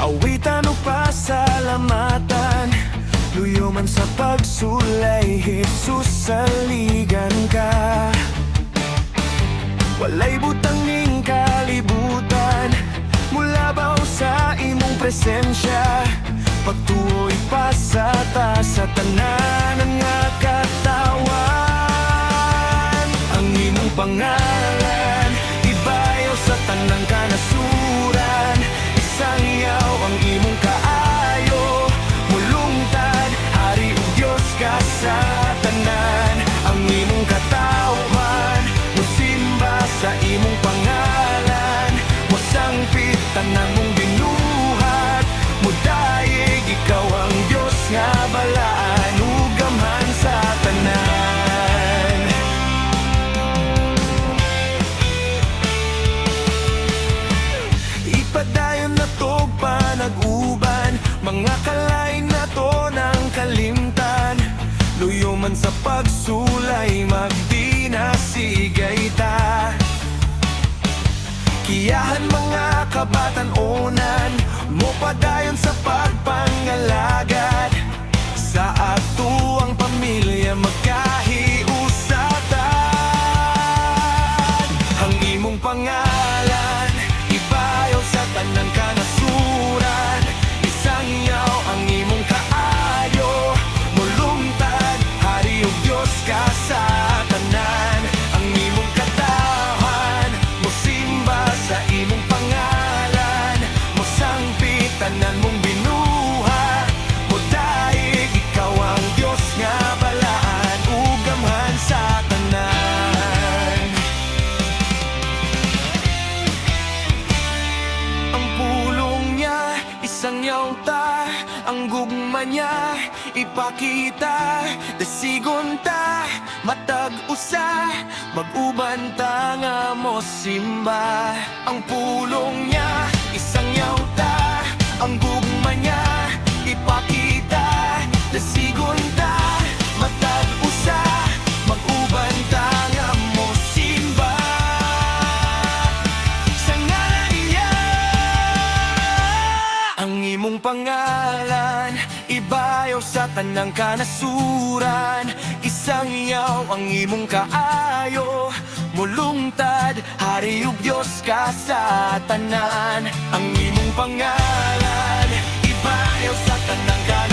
Awitan o pasalamatan, luyo man sa pagsulay, Jesus, saligan ka. Walay butang ning kalibutan, mula baw sa imong presensya. Pagtuoy pa sa ta sa tanan nga katawan. Ang imong pangalan, ibayaw sa tanang kanasuran. Isang yaw ang imong kaayo, mulungtad, Hari ug Dios ka sa tanan. Ang imong katawhan, musimba sa imong pangalan. Mosangpit tanang mong binuhat, mudayeg ikaw ang Dios nga balaan, ug gamhan sa tanan. Ipadayon na tog panag-uban, mga kalain na to ng kalimtan. Luyo man sa pagsulay, magdinasigay ta. Kiyahan mga kabatan-onan, mo padayon sa pagpangalagad. Sa ato ang pamilya magkahiusatan. Ang imong pangalan, ibayaw sa tanang kanasuran. Isang yaw ang imong kaayo, mulungtad, Hari ug Dios ka sa tanan. Ang imong katawhan, mosimba sa imong pangalan. Mosangpit tanan mong binuhat, mudayeg ikaw ang Dios nga balaan, ug gamhan sa tanan. Ang pulong niya, isang yawta, ang gugma niya, ipakita. Dasigon ta, matag usa, mag-uban ta nga mo simba. Ang pulong niya, isang yawta, ang gugma niya, ipakita. Dasigon ta, matag usa, mag-uban ta nga mo simba. Sa ngalan niya, ang imong pangalan, ibayaw sa tanang kanasuran. Isang yaw ang imong kaayo, mulungtad, Hari ug Dios ka sa tanan. Ang imong pangalan, ibayaw sa tanang kanasuran.